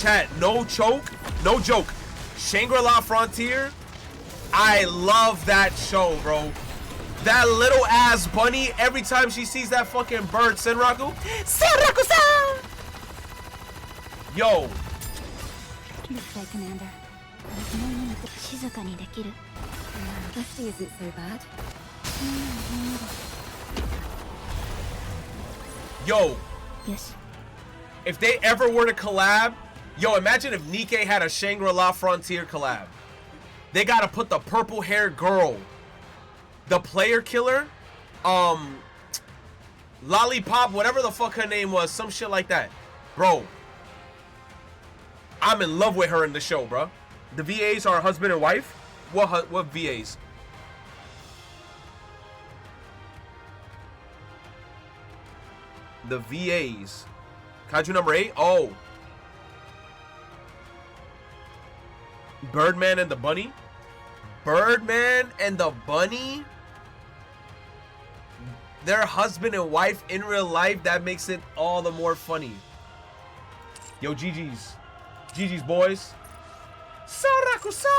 Chat, no choke, no joke. Shangri-La Frontier, I love that show, bro. That little ass bunny, every time she sees that fucking bird, Senraku. Senraku-san! Yo. Looks like Commander. Lefty isn't so bad. Yo. Yes. If they ever were to collab, yo, imagine if NIKKE had a Shangri-La Frontier collab. They gotta put the purple-haired girl, the player killer, Lollipop, whatever the fuck her name was, some shit like that. Bro, I'm in love with her in the show, bro. The VAs are husband and wife? What VAs? The VAs. Kaiju number 8? Oh. Birdman and the Bunny? Birdman and the Bunny? They're husband and wife in real life. That makes it all the more funny. Yo, GG's. GG's, boys. Saraku-san!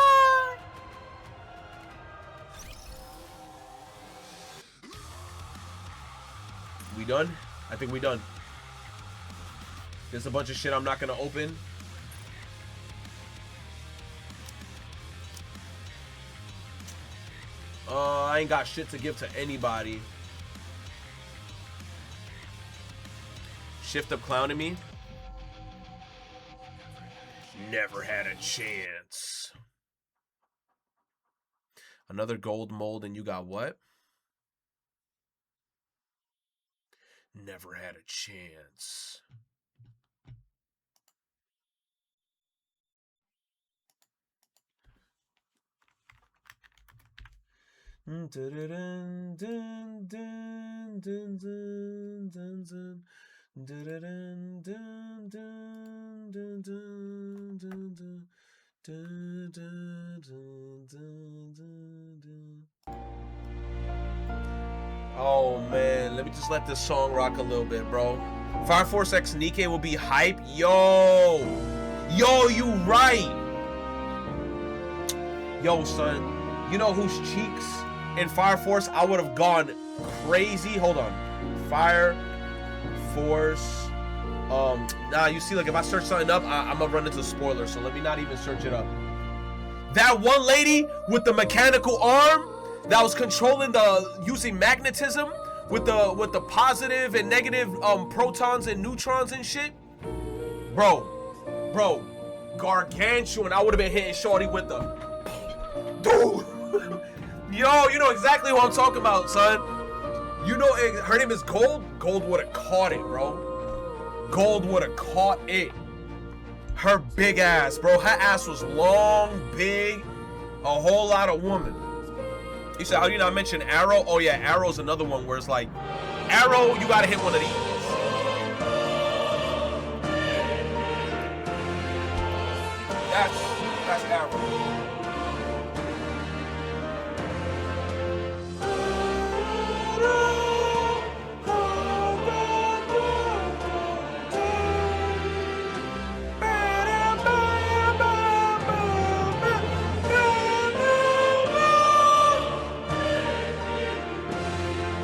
We done? I think we done. There's a bunch of shit I'm not gonna open. I ain't got shit to give to anybody. Shift up clowning me. Never had a chance. Another gold mold and you got what? Never had a chance. Oh man, let me just let this song rock a little bit, bro. Fire Force X NIKKE will be hype. Yo, you right. Yo, son, you know whose cheeks in Fire Force I would have gone crazy? Hold on. Fire Force. Nah, you see, like if I search something up, I'm gonna run into spoilers, so let me not even search it up. That one lady with the mechanical arm that was controlling using magnetism with the positive and negative protons and neutrons and shit. Bro, gargantuan. I would have been hitting shorty with the dude. Yo, you know exactly who I'm talking about, son. You know her name is Gold. Gold would have caught it, bro. Gold would have caught it. Her big ass, bro. Her ass was long, big, a whole lot of woman. You said, how do you not mention Arrow? Oh yeah, Arrow's another one where it's like, Arrow, you gotta hit one of these. That's Arrow.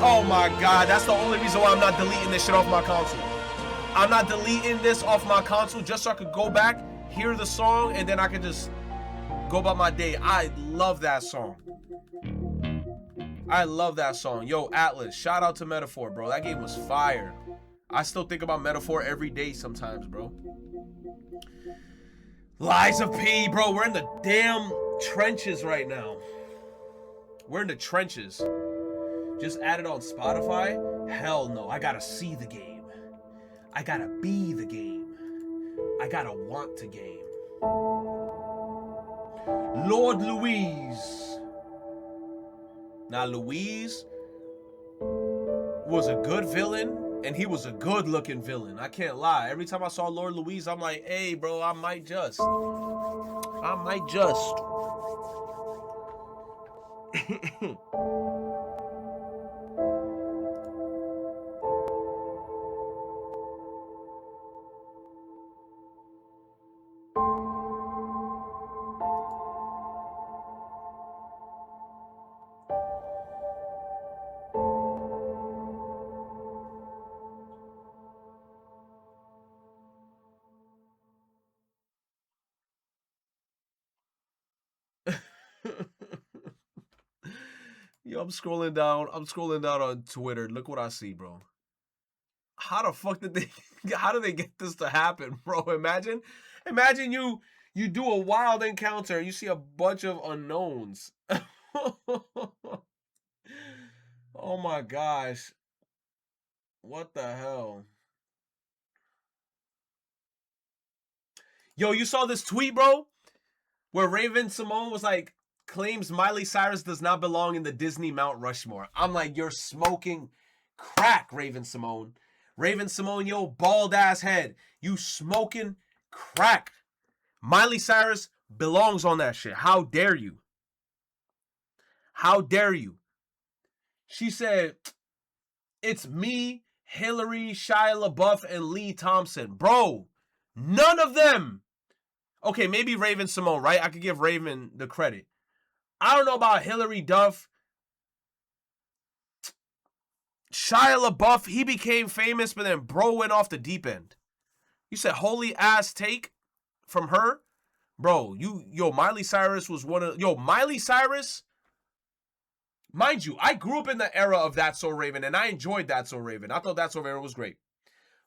Oh my god, that's the only reason why I'm not deleting this shit off my console. I'm not deleting this off my console just so I could go back, hear the song, and then I could just go about my day. I love that song. I love that song. Yo, Atlas, shout out to Metaphor, bro. That game was fire. I still think about Metaphor every day sometimes, bro. Lies of P, bro. We're in the damn trenches right now. We're in the trenches. Just add it on Spotify? Hell no. I gotta see the game. I gotta be the game. I gotta want the game. Lord Louise. Now, Louise was a good villain, and he was a good-looking villain. I can't lie. Every time I saw Lord Louise, I'm like, hey, bro, I might just. Yo, I'm scrolling down. I'm scrolling down on Twitter. Look what I see, bro. How the fuck did they? How did they get this to happen, bro? Imagine you do a wild encounter. You see a bunch of unknowns. Oh my gosh. What the hell? Yo, you saw this tweet, bro? Where Raven Simone was like, claims Miley Cyrus does not belong in the Disney Mount Rushmore. I'm like, you're smoking crack, Raven Simone. Raven Simone, yo, bald ass head. You smoking crack. Miley Cyrus belongs on that shit. How dare you? How dare you? She said, it's me, Hillary, Shia LaBeouf, and Lee Thompson. Bro, none of them. Okay, maybe Raven Simone, right? I could give Raven the credit. I don't know about Hillary Duff. Shia LaBeouf, he became famous, but then bro went off the deep end. You said holy ass take from her? Bro, Miley Cyrus was one of... Miley Cyrus... Mind you, I grew up in the era of That's So Raven, and I enjoyed That's So Raven. I thought That's So Raven was great.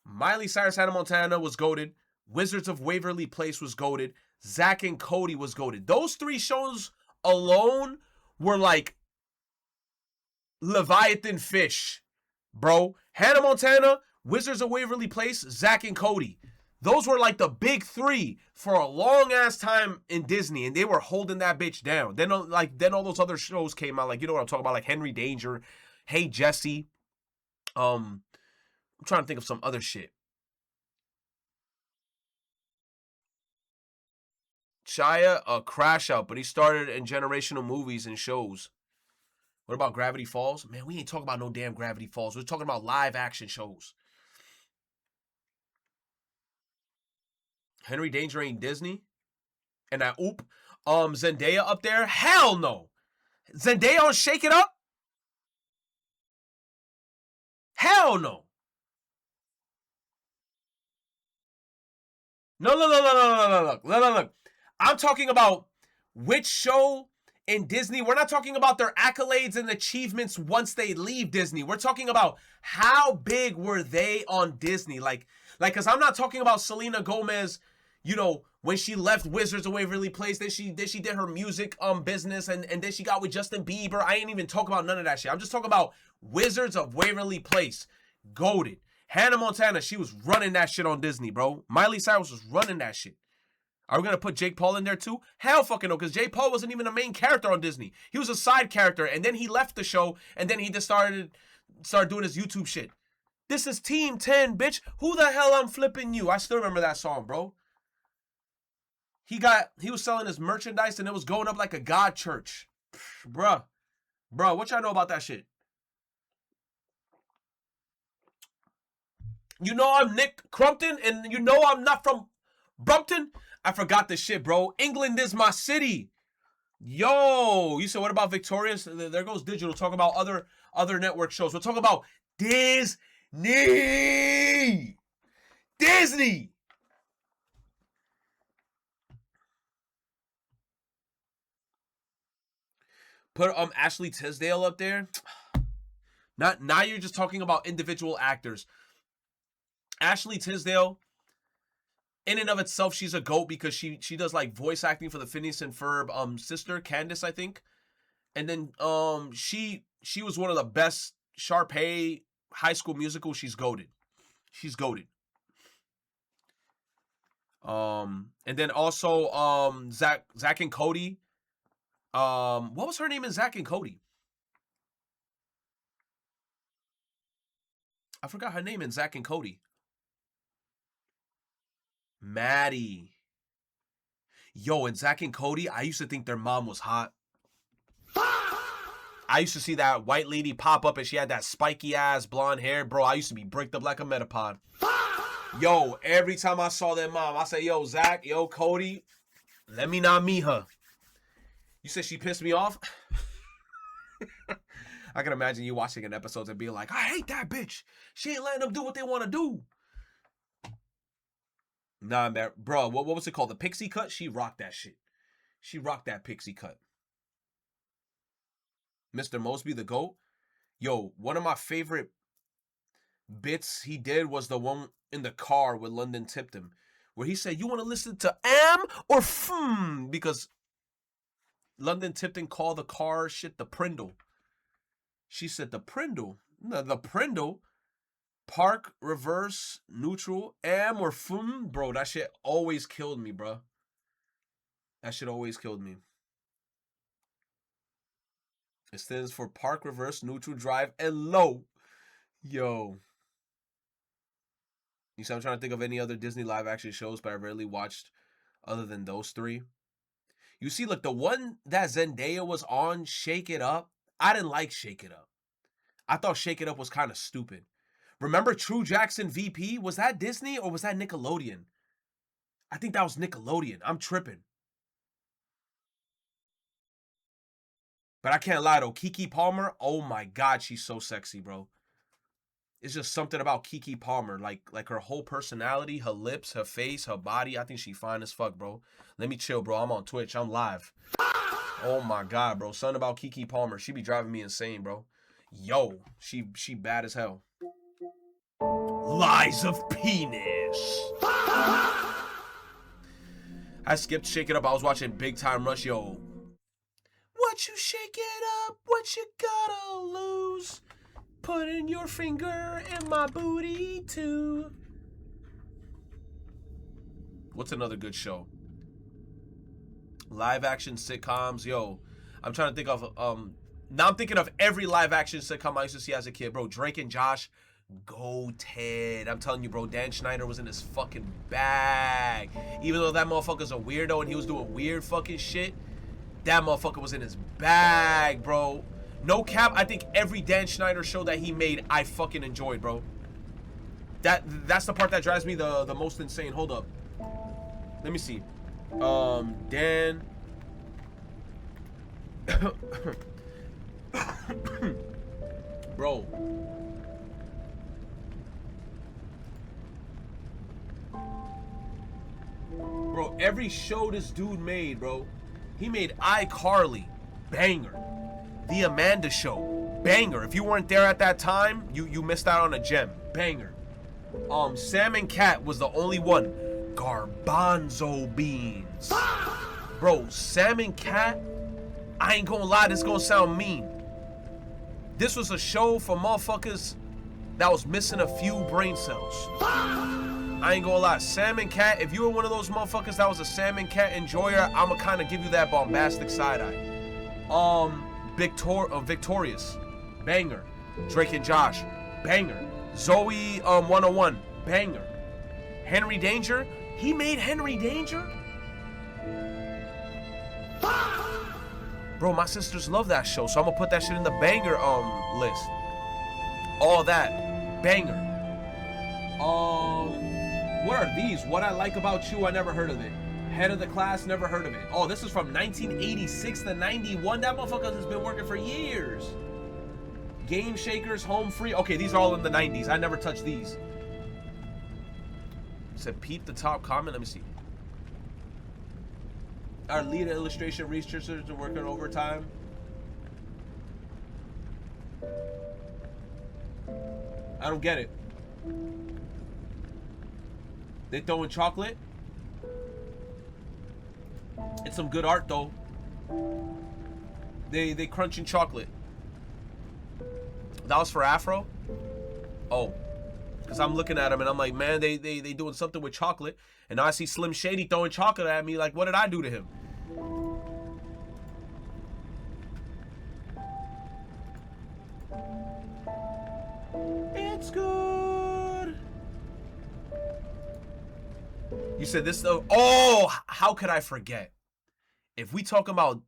Miley Cyrus, Hannah Montana was goated. Wizards of Waverly Place was goated. Zack and Cody was goated. Those three shows alone were like Leviathan fish, bro. Hannah Montana, Wizards of Waverly Place, Zack and Cody. Those were like the big three for a long ass time in Disney, and they were holding that bitch down. Then all those other shows came out, like, you know what I'm talking about, like Henry Danger, Hey Jesse. I'm trying to think of some other shit. Shia, a crash out, but he started in generational movies and shows. What about Gravity Falls? Man, we ain't talking about no damn Gravity Falls. We're talking about live action shows. Henry Danger ain't Disney. And that oop. Zendaya up there? Hell no. Zendaya on Shake It Up? Hell no. No, look. I'm talking about which show in Disney. We're not talking about their accolades and achievements once they leave Disney. We're talking about how big were they on Disney. Like, because I'm not talking about Selena Gomez, when she left Wizards of Waverly Place, then she did her music business, and then she got with Justin Bieber. I ain't even talking about none of that shit. I'm just talking about Wizards of Waverly Place. Goated. Hannah Montana, she was running that shit on Disney, bro. Miley Cyrus was running that shit. Are we going to put Jake Paul in there too? Hell fucking no, because Jake Paul wasn't even a main character on Disney. He was a side character, and then he left the show, and then he just started doing his YouTube shit. This is Team 10, bitch. Who the hell I'm flipping you? I still remember that song, bro. He was selling his merchandise, and it was going up like a god church. Bruh, what y'all know about that shit? You know I'm Nick Crumpton, and you know I'm not from Brumpton. I forgot this shit, bro. England is my city. Yo, you said what about Victorious? There goes Digital. Talk about other network shows. We'll talk about Disney. Put Ashley Tisdale up there. Now you're just talking about individual actors. Ashley Tisdale, in and of itself, she's a GOAT because she does like voice acting for the Phineas and Ferb sister, Candace, I think. And then she was one of the best Sharpay High School Musical. She's goated. And then also Zack and Cody. What was her name in Zack and Cody? I forgot her name in Zack and Cody. Maddie. Yo, in Zack and Cody, I used to think their mom was hot. I used to see that white lady pop up and she had that spiky ass blonde hair. Bro, I used to be bricked up like a Metapod. Yo, every time I saw their mom, I say, yo, Zach, yo, Cody, let me not meet her. You said she pissed me off? I can imagine you watching an episode and being like, I hate that bitch. She ain't letting them do what they want to do. Nah, man, bro, what was it called? The pixie cut? She rocked that shit. She rocked that pixie cut. Mr. Mosby, the GOAT. Yo, one of my favorite bits he did was the one in the car with London Tipton, where he said, "You want to listen to am or because London Tipton called the car shit the Prindle. She said the Prindle, the Prindle, park, reverse, neutral, am or bro. That shit always killed me, bro. That shit always killed me. It stands for park, reverse, neutral, drive, and low. Yo. You see, I'm trying to think of any other Disney live action shows, but I rarely watched other than those three. You see, look, the one that Zendaya was on, Shake It Up, I didn't like Shake It Up. I thought Shake It Up was kind of stupid. Remember True Jackson VP? Was that Disney or was that Nickelodeon? I think that was Nickelodeon. I'm tripping. But I can't lie though, Keke Palmer, oh my God, she's so sexy, bro. It's just something about Keke Palmer, like her whole personality, her lips, her face, her body. I think she fine as fuck, bro. Let me chill, bro. I'm on Twitch. I'm live. Oh my God, bro. Something about Keke Palmer. She be driving me insane, bro. Yo, she bad as hell. Lies of Penis. I skipped Shake It Up. I was watching Big Time Rush. Yo, what you shake it up? What you gotta lose? Putting your finger in my booty too. What's another good show? Live action sitcoms. Yo, I'm trying to think of now I'm thinking of every live action sitcom I used to see as a kid, bro. Drake and Josh, go Ted. I'm telling you, bro, Dan Schneider was in his fucking bag. Even though that motherfucker's a weirdo and he was doing weird fucking shit, that motherfucker was in his bag, bro. No cap, I think every Dan Schneider show that he made, I fucking enjoyed, bro. That's the part that drives me the most insane. Hold up. Let me see. Dan. Bro. Bro, every show this dude made, bro. He made iCarly, banger. The Amanda Show, banger. If you weren't there at that time, you missed out on a gem, banger. Sam and Cat was the only one. Garbanzo beans. Bro, Sam and Cat, I ain't gonna lie, this is gonna sound mean. This was a show for motherfuckers that was missing a few brain cells. I ain't gonna lie, Sam and Cat, if you were one of those motherfuckers that was a Sam and Cat enjoyer, I'ma kinda give you that bombastic side eye. Victorious, banger. Drake and Josh, banger. Zoe 101, banger. Henry Danger, he made Henry Danger? Bro, my sisters love that show, so I'm gonna put that shit in the banger list. All that, banger. What are these? What I Like About You, I never heard of it. Head of the Class, never heard of it. Oh, this is from 1986 to 91. That motherfucker has been working for years. Game Shakers, Home Free. Okay, these are all in the 90s. I never touched these. It said peep the top comment. Let me see. Our lead illustration researchers are working overtime. I don't get it. They throwing chocolate? It's some good art though. They crunching chocolate. That was for Afro? Oh. Because I'm looking at him and I'm like, man, they doing something with chocolate. And now I see Slim Shady throwing chocolate at me. Like, what did I do to him? It's good. You said this though. Oh, how could I forget? If we talk about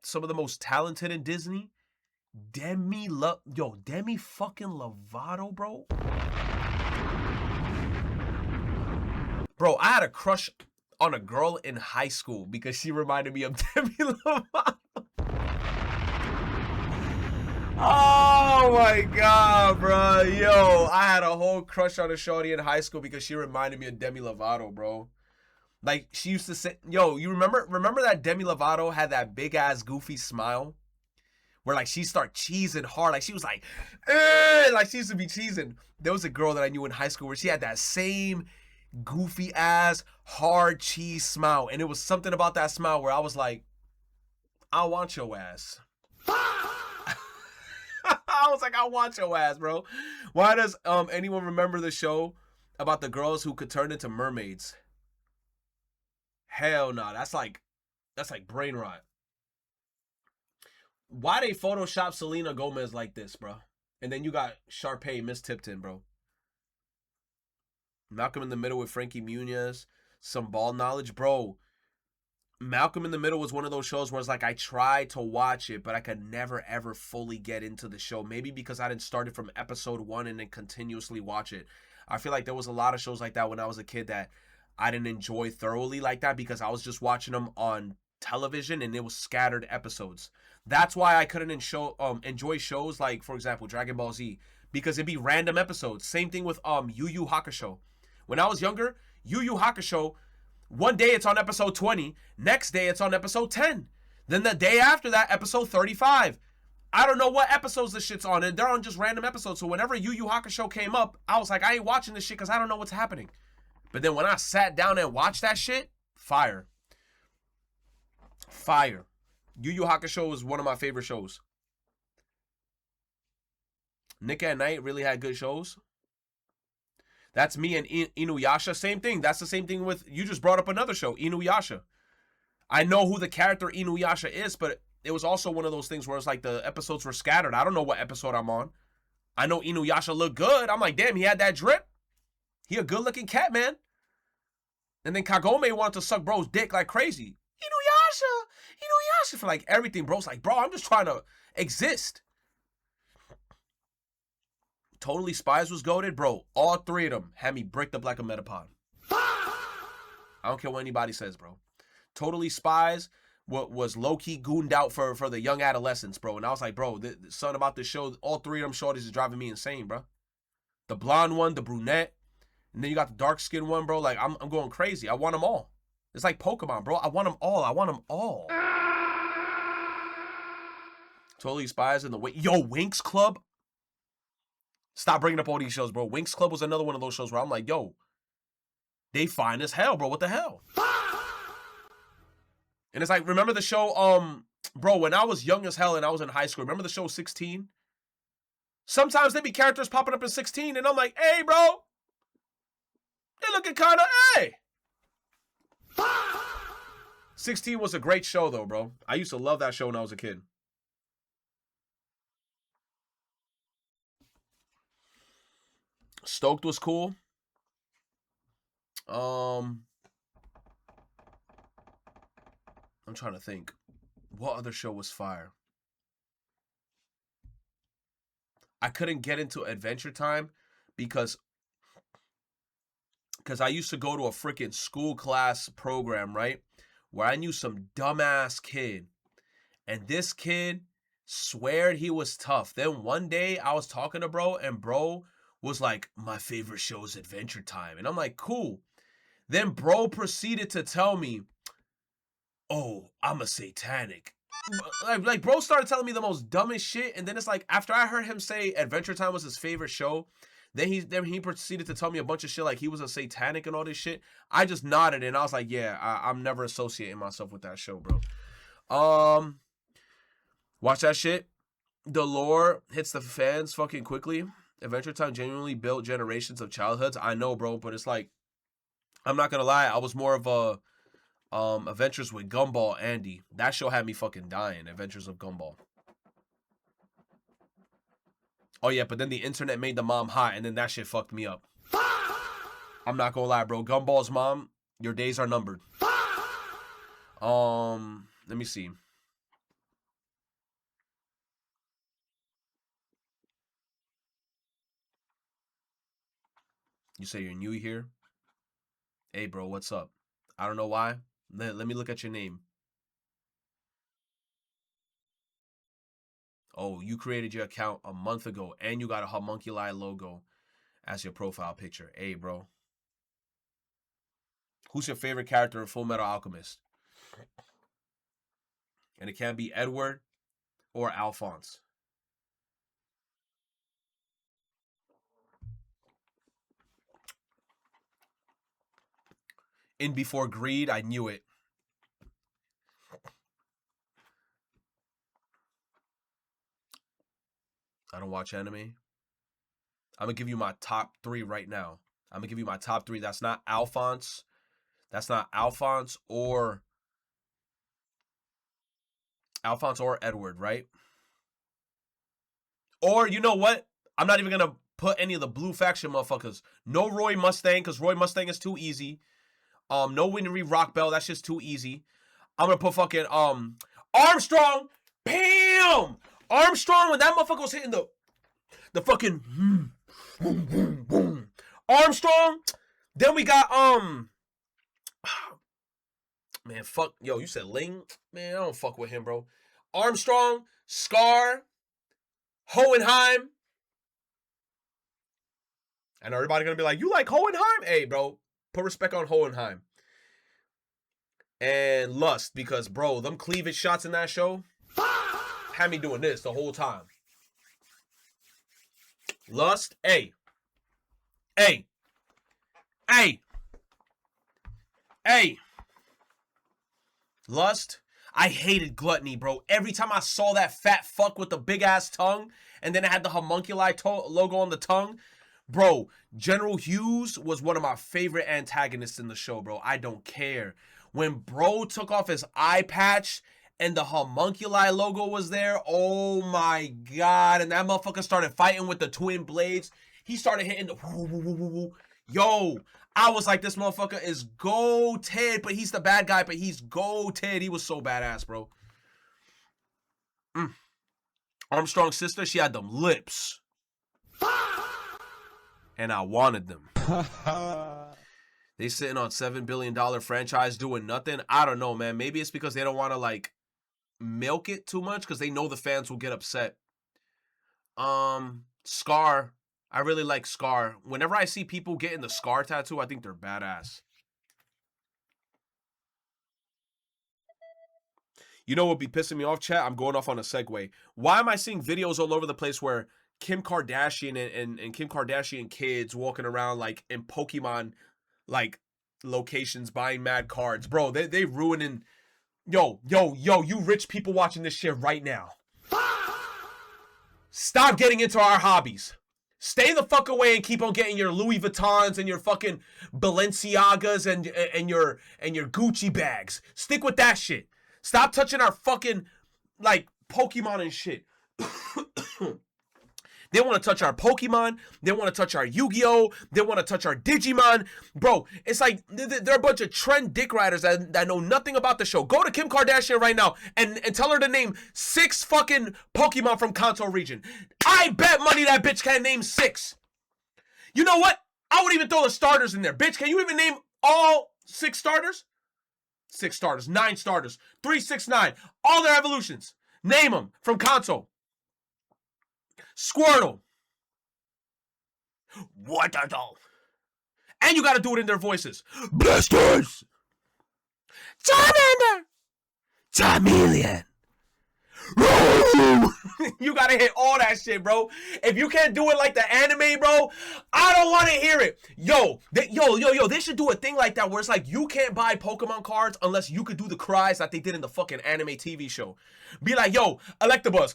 some of the most talented in Disney, Demi fucking Lovato, bro. Bro, I had a crush on a girl in high school because she reminded me of Demi Lovato. Oh my God, bro. Yo, I had a whole crush on a shorty in high school because she reminded me of Demi Lovato, bro. Like, she used to say, yo, you remember that Demi Lovato had that big ass goofy smile? where like she started cheesing hard. Like she was like like she used to be cheesing. There was a girl that I knew in high school where she had that same goofy ass hard cheese smile, and it was something about that smile where I was like, I want your ass. I was like, I want your ass, bro. Why does anyone remember the show about the girls who could turn into mermaids? Hell no, that's like brain rot. Why they Photoshop Selena Gomez like this, bro? And then you got Sharpay, Miss Tipton, bro. Malcolm in the Middle with Frankie Muniz. Some ball knowledge, bro. Malcolm in the Middle was one of those shows where it's like I tried to watch it, but I could never ever fully get into the show. Maybe because I didn't start it from episode 1 and then continuously watch it. I feel like there was a lot of shows like that when I was a kid that I didn't enjoy thoroughly like that because I was just watching them on television and it was scattered episodes. That's why I couldn't enjoy shows like, for example, Dragon Ball Z, because it'd be random episodes. Same thing with Yu Yu Hakusho. When I was younger, Yu Yu Hakusho, one day it's on episode 20, next day it's on episode 10. Then the day after that, episode 35. I don't know what episodes this shit's on, and they're on just random episodes. So whenever Yu Yu Hakusho came up, I was like, I ain't watching this shit because I don't know what's happening. But then when I sat down and watched that shit, fire. Fire. Yu Yu Hakusho is one of my favorite shows. NIKKE at Night really had good shows. That's me and Inuyasha. Same thing. That's the same thing with, you just brought up another show, Inuyasha. I know who the character Inuyasha is, but it was also one of those things where it's like the episodes were scattered. I don't know what episode I'm on. I know Inuyasha looked good. I'm like, damn, he had that drip. He a good-looking cat, man. And then Kagome wanted to suck bro's dick like crazy. Inuyasha for like everything. Bro's like, bro, I'm just trying to exist. Totally Spies was goated, bro. All three of them had me bricked up like a Metapod. I don't care what anybody says, bro. Totally Spies was low-key gooned out for the young adolescents, bro. And I was like, bro, the something about this show, all three of them shorties is driving me insane, bro. The blonde one, the brunette, and then you got the dark-skinned one, bro. Like, I'm going crazy. I want them all. It's like Pokemon, bro. I want them all. I want them all. Totally Spies and the Winx Club. Stop bringing up all these shows, bro. Winx Club was another one of those shows where I'm like, yo, they fine as hell, bro. What the hell? And it's like, remember the show, bro, when I was young as hell and I was in high school, remember the show 16? Sometimes there be characters popping up in 16, and I'm like, hey, bro, they looking kind of, hey. 16 was a great show, though, bro. I used to love that show when I was a kid. Stoked was cool. I'm trying to think. What other show was fire? I couldn't get into Adventure Time because I used to go to a freaking school class program, right? Where I knew some dumbass kid. And this kid sweared he was tough. Then one day I was talking to bro, and bro was like, my favorite show is Adventure Time. And I'm like, cool. Then bro proceeded to tell me, oh, I'm a satanic. Like bro started telling me the most dumbest shit. And then it's like, after I heard him say Adventure Time was his favorite show, then he proceeded to tell me a bunch of shit like he was a satanic and all this shit. I just nodded and I was like, yeah, I'm never associating myself with that show, bro. Watch that shit. The lore hits the fans fucking quickly. Adventure Time genuinely built generations of childhoods. I know, bro, but it's like, I'm not gonna lie, I was more of a Adventures with Gumball Andy. That show had me fucking dying. Adventures of Gumball. Oh yeah, but then the internet made the mom hot, and then that shit fucked me up. I'm not gonna lie, bro. Gumball's mom, your days are numbered. Let me see. You say you're new here? Hey, bro, what's up? I don't know why. Let me look at your name. Oh, you created your account a month ago, and you got a homunculi logo as your profile picture. Hey, bro. Who's your favorite character in Full Metal Alchemist? And it can't be Edward, or Alphonse. In before greed, I knew it. I don't watch anime. I'm gonna give you my top 3 right now. I'm gonna give you my top 3. That's not Alphonse. That's not Alphonse or Edward, right? Or you know what? I'm not even gonna put any of the blue faction motherfuckers. No Roy Mustang, because Roy Mustang is too easy. No Winry Rock Bell, that's just too easy. I'm gonna put fucking Armstrong. Bam! Armstrong, when that motherfucker was hitting the fucking boom, boom, boom. Armstrong. Then we got man, fuck, yo, you said Ling? Man, I don't fuck with him, bro. Armstrong, Scar, Hohenheim. And everybody gonna be like, you like Hohenheim? Hey, bro, put respect on Hohenheim. And Lust, because, bro, them cleavage shots in that show had me doing this the whole time. Lust, hey. Hey. Hey. Hey. Lust, I hated Gluttony, bro. Every time I saw that fat fuck with the big-ass tongue, and then it had the homunculi logo on the tongue, bro, General Hughes was one of my favorite antagonists in the show, bro. I don't care. When bro took off his eye patch and the homunculi logo was there, oh my god. And that motherfucker started fighting with the twin blades. He started hitting the... Yo, I was like, this motherfucker is goated, but he's the bad guy, but he's goated. He was so badass, bro. Armstrong's sister, she had them lips. And I wanted them. They sitting on $7 billion franchise doing nothing. I don't know, man. Maybe it's because they don't want to, like, milk it too much because they know the fans will get upset. Scar. I really like Scar. Whenever I see people getting the Scar tattoo, I think they're badass. You know what would be pissing me off, chat? I'm going off on a segue. Why am I seeing videos all over the place where Kim Kardashian and Kim Kardashian kids walking around like in Pokemon like locations buying mad cards? Bro, they ruining... Yo, you rich people watching this shit right now. Stop getting into our hobbies. Stay the fuck away and keep on getting your Louis Vuittons and your fucking Balenciagas and your Gucci bags. Stick with that shit. Stop touching our fucking like Pokemon and shit. They want to touch our Pokemon. They want to touch our Yu-Gi-Oh. They want to touch our Digimon. Bro, it's like they're a bunch of trend dick riders that know nothing about the show. Go to Kim Kardashian right now and tell her to name 6 fucking Pokemon from Kanto region. I bet money that bitch can't name 6. You know what? I would even throw the starters in there. Bitch, can you even name all 6 starters? 6 starters, 9 starters, 3, 6, 9. All their evolutions. Name them from Kanto. Squirtle. Waterdo. And you gotta do it in their voices. Blasters. Charmander. Charmeleon. You gotta hit all that shit, bro. If you can't do it like the anime, bro, I don't want to hear it. Yo, they should do a thing like that where it's like you can't buy Pokemon cards unless you could do the cries that they did in the fucking anime TV show. Be like, yo, Electabuzz.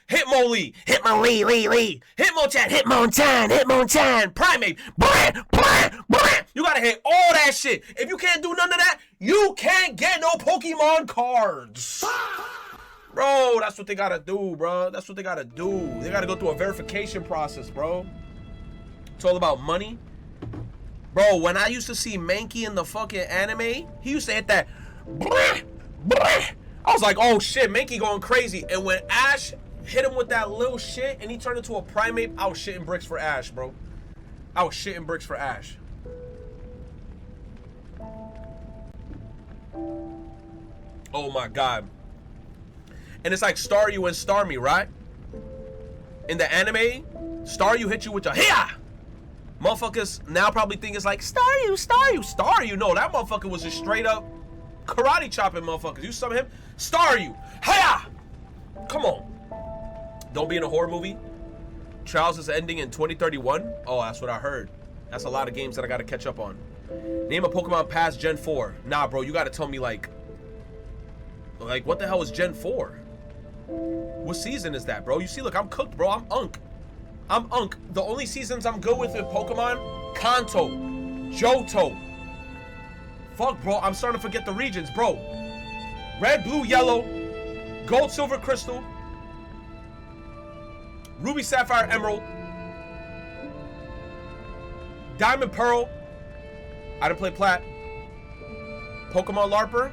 Hitmonlee, Hitmonlee, Hitmonchan, Hitmonchan, Primate, you gotta hit all that shit. If you can't do none of that, you can't get no Pokemon cards. Bro, that's what they gotta do, bro. That's what they gotta do. They gotta go through a verification process, bro. It's all about money. Bro, when I used to see Mankey in the fucking anime, he used to hit that. I was like, oh shit, Mankey going crazy. And when Ash hit him with that little shit and he turned into a primate, I was shitting bricks for Ash, bro. I was shitting bricks for Ash. Oh my god. And it's like Staryu and Starmie, right? In the anime, Staryu hit you with your hiya! Motherfuckers now probably think it's like Staryu. No, that motherfucker was just straight up karate chopping motherfuckers. You summon him, star you. Hiya! Come on. Don't be in a horror movie. Trials is ending in 2031. Oh, that's what I heard. That's a lot of games that I gotta catch up on. Name a Pokemon past Gen 4. Nah, bro, you gotta tell me like what the hell is Gen 4? What season is that, bro? You see, look, I'm cooked, bro. I'm Unk. I'm Unk. The only seasons I'm good with Pokemon, Kanto, Johto. Fuck, bro, I'm starting to forget the regions, bro. Red, blue, yellow, gold, silver, crystal, ruby, sapphire, emerald, diamond, pearl. I didn't play plat. Pokemon LARPer.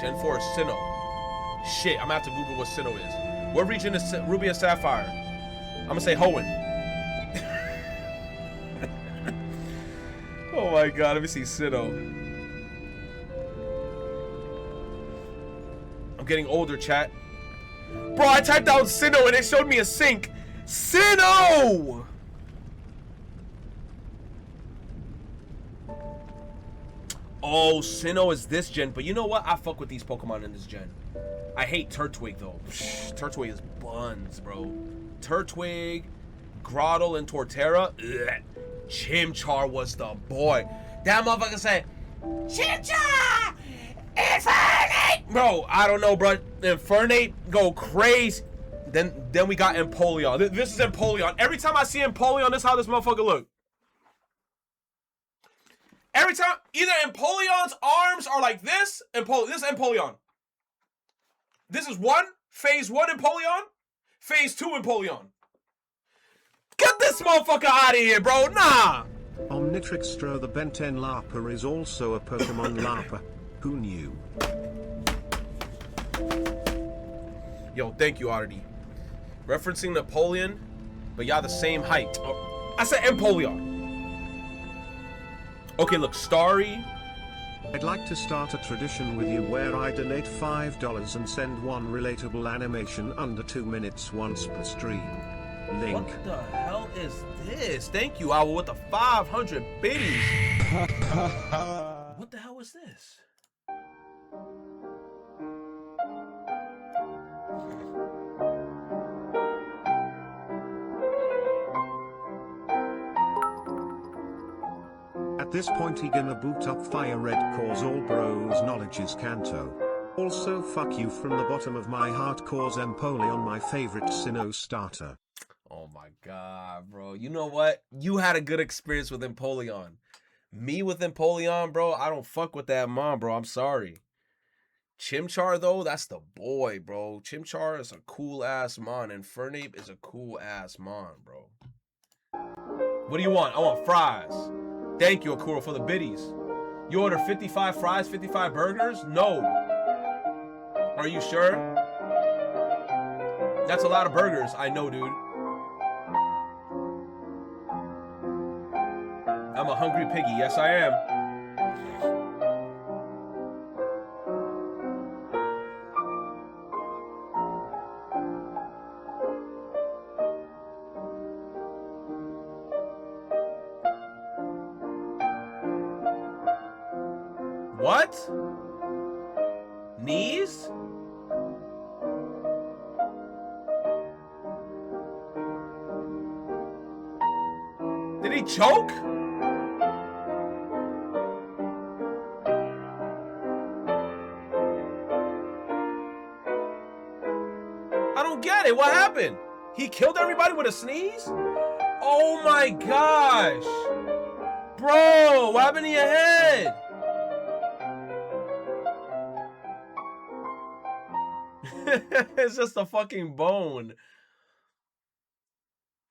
Gen 4 is Sinnoh. Shit, I'm gonna have to Google what Sinnoh is. What region is Ruby and Sapphire? I'm gonna say Hoenn. Oh my god, let me see Sinnoh. I'm getting older, chat. Bro, I typed out Sinnoh and it showed me a sink. Sinnoh! Oh, Sinnoh is this gen, but you know what? I fuck with these Pokemon in this gen. I hate Turtwig though. Turtwig is buns, bro. Turtwig, Grottle, and Torterra. Ugh. Chimchar was the boy. That motherfucker said, Chimchar! Infernape! Bro, I don't know, bro. Infernape go crazy. Then we got Empoleon. This is Empoleon. Every time I see Empoleon, this is how this motherfucker look. Every time, either Empoleon's arms are like this, this is Empoleon. This is phase 1 Empoleon, phase 2 Empoleon. Get this motherfucker out of here, bro. Nah. Omnitrixstro the Ben 10 Larper is also a Pokemon Larper. Who knew? Yo, thank you, Oddity. Referencing Napoleon, but y'all the same height. Oh, I said Empoleon. Okay, look, Starry. I'd like to start a tradition with you where I donate $5 and send one relatable animation under 2 minutes once per stream. Link. What the hell is this? Thank you, Owl, with the 500 biddies. What the hell is this? At this point he gonna boot up Fire Red cause all bros knowledge is Kanto. Also fuck you from the bottom of my heart cause Empoleon my favorite Sinnoh starter. Oh my god, bro. You know what? You had a good experience with Empoleon. Me with Empoleon, bro, I don't fuck with that mom, bro. I'm sorry. Chimchar, though, that's the boy, bro. Chimchar is a cool-ass mon, and Infernape is a cool-ass mon, bro. What do you want? I want fries. Thank you, Akuro, for the biddies. You order 55 fries, 55 burgers? No. Are you sure? That's a lot of burgers. I know, dude. I'm a hungry piggy. Yes, I am. What? Knees? Did he choke? I don't get it. What happened? He killed everybody with a sneeze? Oh my gosh. Bro, what happened to your head? It's just a fucking bone.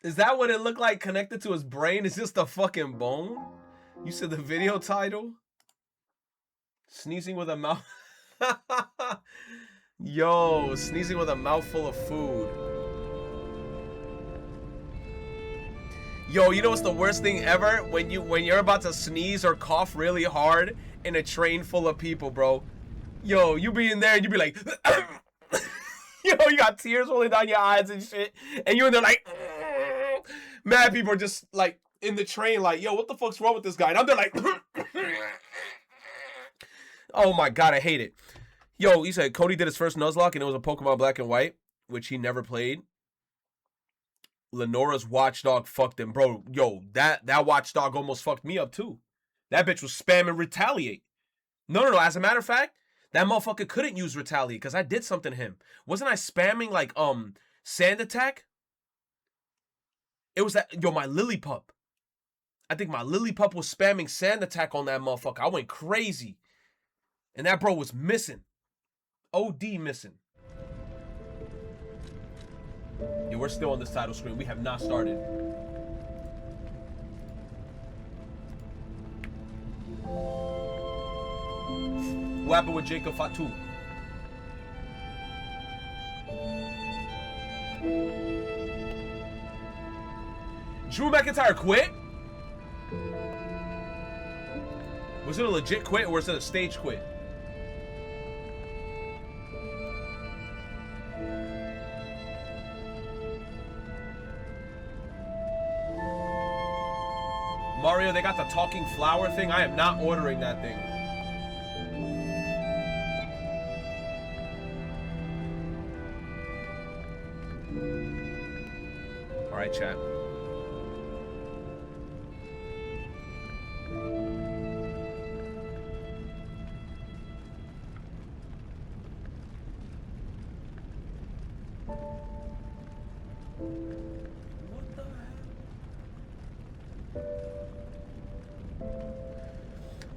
Is that what it looked like connected to his brain? It's just a fucking bone? You said the video title? Sneezing with a mouth. Yo, sneezing with a mouthful of food. Yo, you know what's the worst thing ever? When you're about to sneeze or cough really hard in a train full of people, bro. Yo, you be in there and you be like, yo, you got tears rolling down your eyes and shit, and you in there like, mad people are just like in the train like, yo, what the fuck's wrong with this guy? And I'm there like, oh my God, I hate it. Yo, he said Cody did his first Nuzlocke and it was a Pokemon Black and White, which he never played. Lenora's Watchdog fucked him. Bro, yo, that Watchdog almost fucked me up too. That bitch was spamming Retaliate. No. As a matter of fact, that motherfucker couldn't use Retaliate because I did something to him. Wasn't I spamming like Sand Attack? It was that, yo, my Lillipup. I think my Lillipup was spamming Sand Attack on that motherfucker. I went crazy. And that bro was missing. OD missing. Yeah, we're still on this title screen. We have not started. What happened with Jacob Fatu? Drew McIntyre quit? Was it a legit quit or was it a stage quit? Mario, they got the talking flower thing. I am not ordering that thing. All right, chat.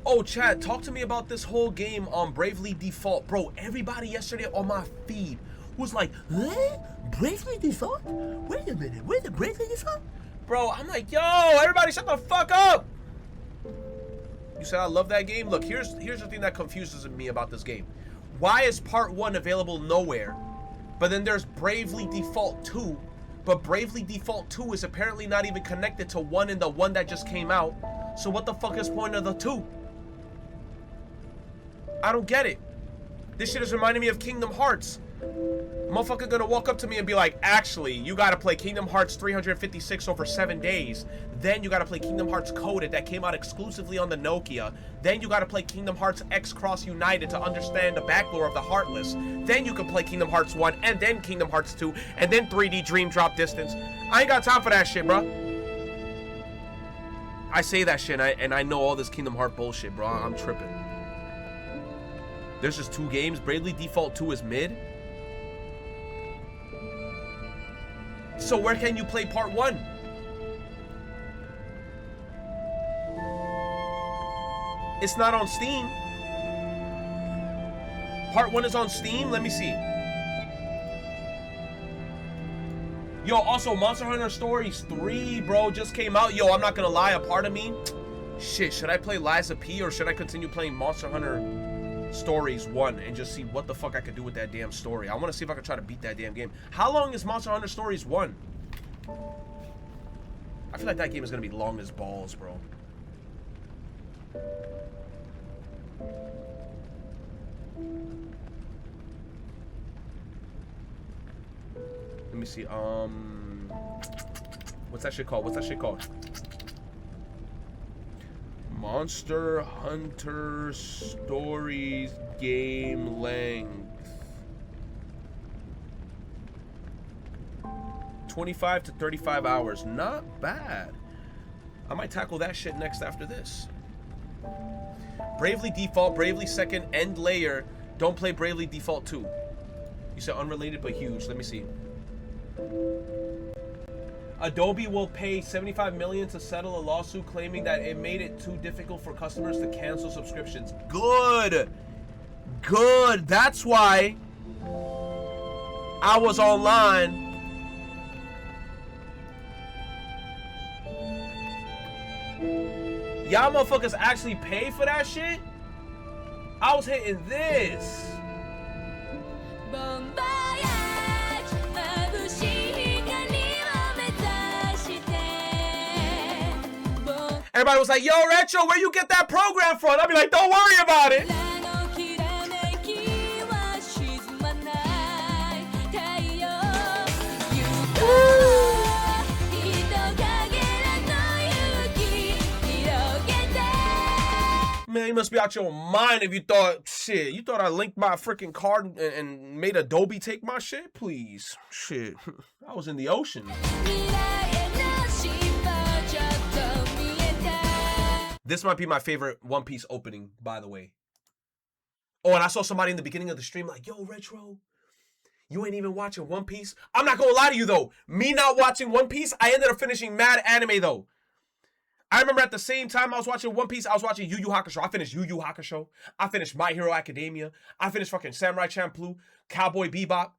Oh, Chad, talk to me about this whole game on Bravely Default. Bro, everybody yesterday on my feed was like, huh? Bravely Default? Wait a minute, where's the Bravely Default? Bro, I'm like, yo, everybody shut the fuck up. You said I love that game? Look, here's the thing that confuses me about this game. Why is part 1 available nowhere? But then there's Bravely Default 2. But Bravely Default 2 is apparently not even connected to 1 in the one that just came out. So what the fuck is the point of the 2? I don't get it. This shit is reminding me of Kingdom Hearts. Motherfucker gonna walk up to me and be like, actually, you gotta play Kingdom Hearts 356 over 7 days. Then you gotta play Kingdom Hearts Coded that came out exclusively on the Nokia. Then you gotta play Kingdom Hearts X Cross United to understand the backlore of the Heartless. Then you can play Kingdom Hearts 1 and then Kingdom Hearts 2 and then 3D Dream Drop Distance. I ain't got time for that shit, bro. I say that shit and I know all this Kingdom Hearts bullshit, bro. I'm tripping. There's just 2 games. Bravely Default 2 is mid. So where can you play part 1? It's not on Steam. Part 1 is on Steam? Let me see. Yo, also Monster Hunter Stories 3, bro, just came out. Yo, I'm not gonna lie, a part of me, shit, should I play Liza P or should I continue playing Monster Hunter Stories 1 and just see what the fuck I could do with that damn story? I want to see if I can try to beat that damn game. How long is Monster Hunter Stories 1? I feel like that game is gonna be long as balls, bro. Let me see. What's that shit called? Monster Hunter Stories game length. 25 to 35 hours. Not bad. I might tackle that shit next after this. Bravely Default, Bravely Second, End Layer. Don't play Bravely Default 2. You said unrelated but huge. Let me see. Adobe will pay $75 million to settle a lawsuit claiming that it made it too difficult for customers to cancel subscriptions. Good. Good. That's why I was online. Y'all motherfuckers actually pay for that shit? I was hitting this. Everybody was like, yo, Retro, where you get that program from? I'll be like, don't worry about it. Man, you must be out your mind if you thought, shit, you thought I linked my freaking card and made Adobe take my shit? Please. Shit. I was in the ocean. This might be my favorite One Piece opening, by the way. Oh, and I saw somebody in the beginning of the stream like, yo, Retro, you ain't even watching One Piece? I'm not gonna lie to you, though. Me not watching One Piece, I ended up finishing mad anime, though. I remember at the same time I was watching One Piece, I was watching Yu Yu Hakusho. I finished Yu Yu Hakusho. I finished My Hero Academia. I finished fucking Samurai Champloo, Cowboy Bebop.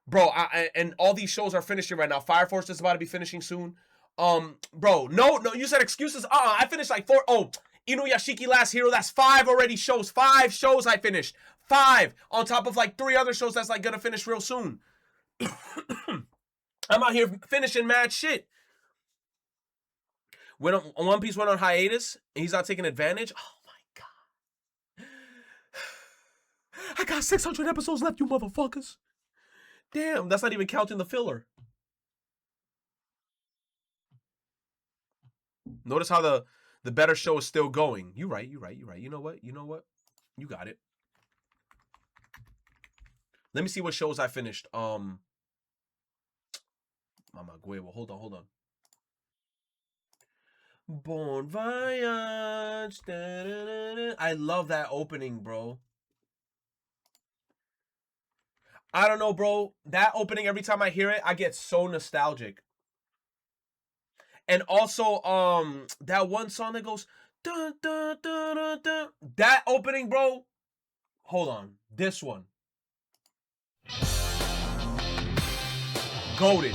Bro, and all these shows are finishing right now. Fire Force is about to be finishing soon. Bro, no, you said excuses. I finished like 4. Oh, Inuyashiki Last Hero. That's 5 already shows. 5 shows I finished. 5 on top of like 3 other shows that's like gonna finish real soon. I'm out here finishing mad shit. One Piece went on hiatus and he's not taking advantage. Oh my god. I got 600 episodes left, you motherfuckers. Damn, that's not even counting the filler. Notice how the better show is still going. You right. You know what? You got it. Let me see what shows I finished. Mama Guevo. Hold on. Bon Voyage. Da, da, da, da. I love that opening, bro. I don't know, bro. That opening, every time I hear it, I get so nostalgic. And also, that one song that goes dun, dun, dun, dun, dun. That opening, bro. Hold on. This one. Goated,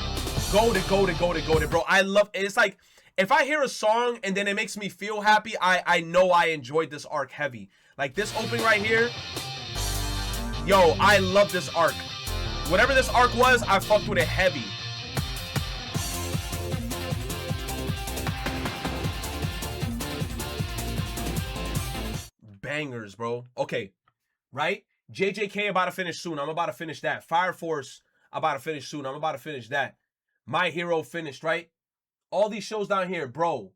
bro. I love it. It's like, if I hear a song and then it makes me feel happy, I know I enjoyed this arc heavy. Like this opening right here. Yo, I love this arc. Whatever this arc was, I fucked with it heavy. Bangers, bro. Okay, right? JJK about to finish soon. I'm about to finish that. Fire Force about to finish soon. I'm about to finish that. My Hero finished, right? All these shows down here, bro.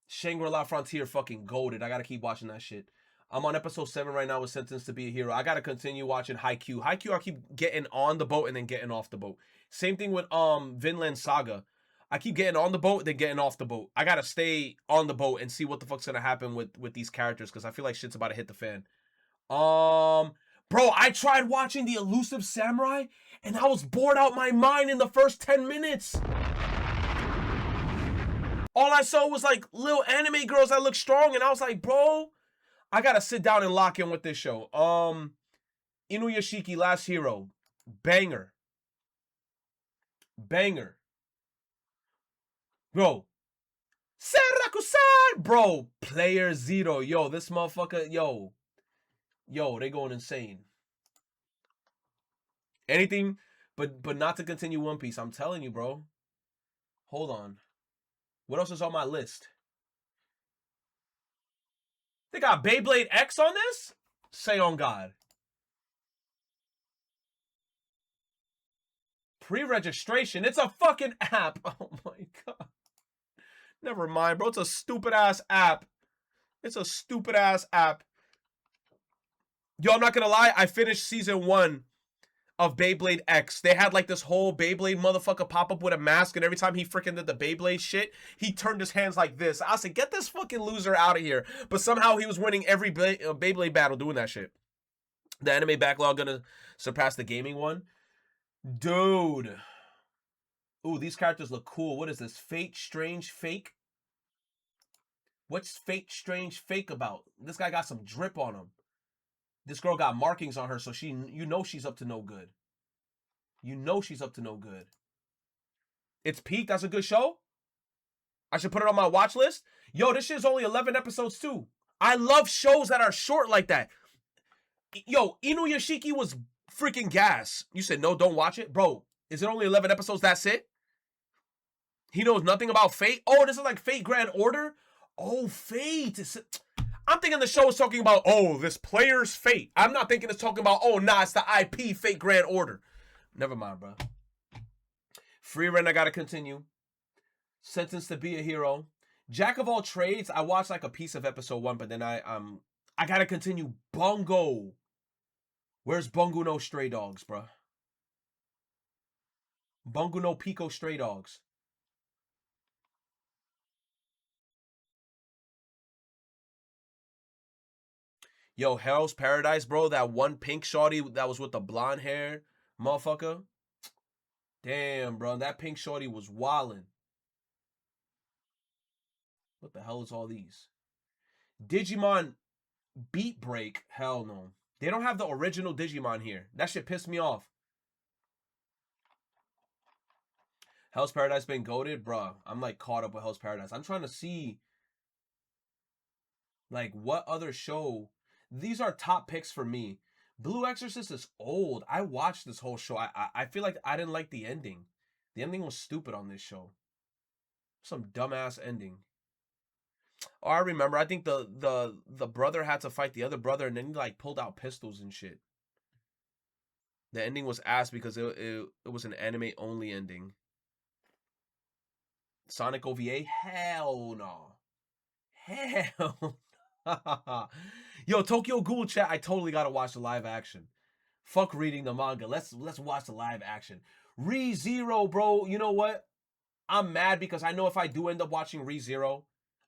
Shangri-La Frontier fucking goated. I gotta keep watching that shit. I'm on episode 7 right now with Sentenced to Be a Hero. I gotta continue watching Haikyuu. Haikyuu, I keep getting on the boat and then getting off the boat. Same thing with Vinland Saga. I keep getting on the boat, then getting off the boat. I gotta stay on the boat and see what the fuck's gonna happen with these characters, because I feel like shit's about to hit the fan. Bro, I tried watching The Elusive Samurai, and I was bored out my mind in the first 10 minutes. All I saw was like little anime girls that look strong, and I was like, bro, I gotta sit down and lock in with this show. Inuyashiki Last Hero. Banger. Bro. Seraku-san! Bro, Player Zero. Yo, this motherfucker, yo, they going insane. Anything but not to continue One Piece. I'm telling you, bro. Hold on. What else is on my list? They got Beyblade X on this? Say on God. Pre-registration. It's a fucking app. Oh my god. Never mind, bro. It's a stupid ass app. It's a stupid ass app. Yo, I'm not gonna lie. I finished season 1 of Beyblade X. They had like this whole Beyblade motherfucker pop up with a mask, and every time he freaking did the Beyblade shit, he turned his hands like this. I said, get this fucking loser out of here. But somehow he was winning every Beyblade battle doing that shit. The anime backlog gonna surpass the gaming one. Dude. Ooh, these characters look cool. What is this? Fate Strange Fake? What's Fate Strange Fake about? This guy got some drip on him. This girl got markings on her, so you know she's up to no good. You know she's up to no good. It's Peak. That's a good show. I should put it on my watch list. Yo, this shit's only 11 episodes too. I love shows that are short like that. Yo, Inuyashiki was freaking gas. You said, no, don't watch it? Bro, is it only 11 episodes? That's it? He knows nothing about Fate? Oh, this is like Fate Grand Order? Oh, Fate. I'm thinking the show is talking about, oh, this player's fate. I'm not thinking it's talking about, oh, nah, it's the IP Fate Grand Order. Never mind, bro. Free Rent, I gotta continue. Sentenced to Be a Hero. Jack of all trades, I watched like a piece of episode 1, but then I gotta continue Bungo. Where's Bungo no Stray Dogs, bruh? Bungo no Pico Stray Dogs. Yo, Hell's Paradise, bro. That one pink shorty that was with the blonde hair, motherfucker. Damn, bro. That pink shorty was wildin'. What the hell is all these? Digimon Beat Break? Hell no. They don't have the original Digimon here. That shit pissed me off. Hell's Paradise been goated? Bruh, I'm like caught up with Hell's Paradise. I'm trying to see like what other show. These are top picks for me. Blue Exorcist is old. I watched this whole show. I feel like I didn't like the ending. The ending was stupid on this show. Some dumbass ending. Oh, I remember. I think the brother had to fight the other brother, and then he like pulled out pistols and shit. The ending was ass because it was an anime only ending. Sonic OVA? Hell no. Hell no. Yo, Tokyo Ghoul chat, I totally gotta watch the live action. Fuck reading the manga. Let's watch the live action. ReZero, bro. You know what? I'm mad because I know if I do end up watching ReZero,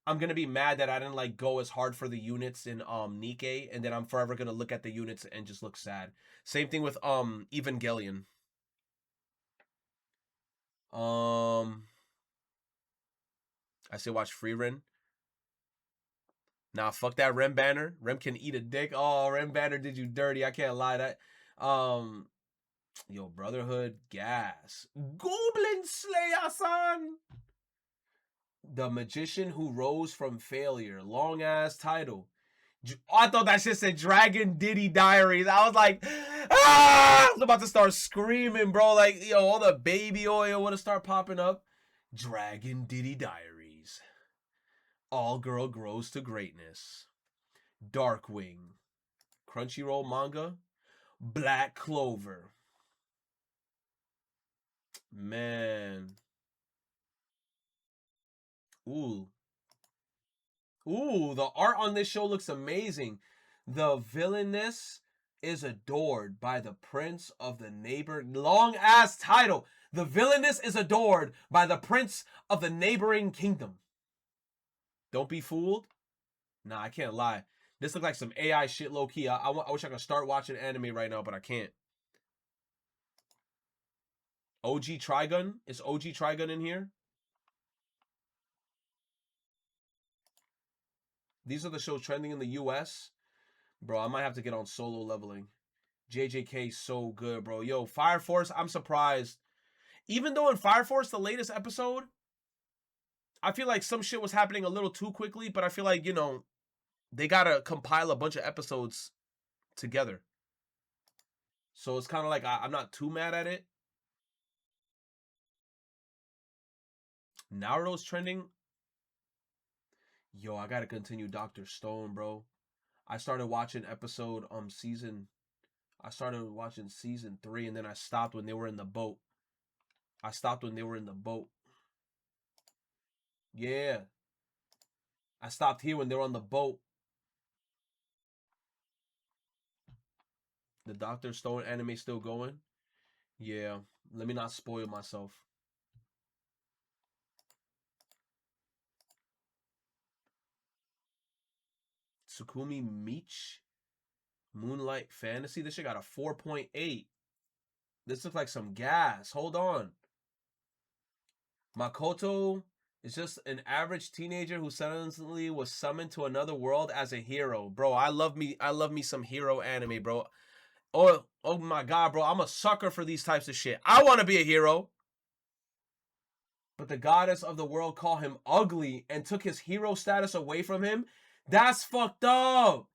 I'm gonna be mad that I didn't like go as hard for the units in NIKKE, and then I'm forever gonna look at the units and just look sad. Same thing with Evangelion. I say watch Freerin. Nah, fuck that Rem Banner. Rem can eat a dick. Oh, Rem Banner did you dirty. I can't lie. That yo, Brotherhood, gas. Goblin Slayer, son. The Magician Who Rose from Failure. Long ass title. Oh, I thought that shit said Dragon Diddy Diaries. I was like, ah! I was about to start screaming, bro. Like, yo, all the baby oil would have start popping up. Dragon Diddy Diaries. All Girl Grows to Greatness. Darkwing. Crunchyroll manga. Black Clover. Man. Ooh. Ooh, the art on this show looks amazing. The villainess is adored by the prince of the neighbor. Long ass title. The villainess is adored by the prince of the neighboring kingdom. Don't be fooled. Nah, I can't lie. This looks like some AI shit low key. I wish I could start watching anime right now, but I can't. OG Trigun? Is OG Trigun in here? These are the shows trending in the US. Bro, I might have to get on Solo Leveling. JJK so good, bro. Yo, Fire Force, I'm surprised. Even though in Fire Force, the latest episode, I feel like some shit was happening a little too quickly, but I feel like, you know, they gotta compile a bunch of episodes together. So it's kind of like I'm not too mad at it. Naruto's trending. Yo, I gotta continue Dr. Stone, bro. I started watching season 3, and then I stopped when they were in the boat. Yeah. I stopped here when they were on the boat. The Dr. Stone anime still going? Yeah. Let me not spoil myself. Tsukumi Meech? Moonlight Fantasy? This shit got a 4.8. This looks like some gas. Hold on. Makoto is just an average teenager who suddenly was summoned to another world as a hero. Bro, I love me some hero anime, bro. Oh my god, bro. I'm a sucker for these types of shit. I want to be a hero. But the goddess of the world called him ugly and took his hero status away from him. That's fucked up.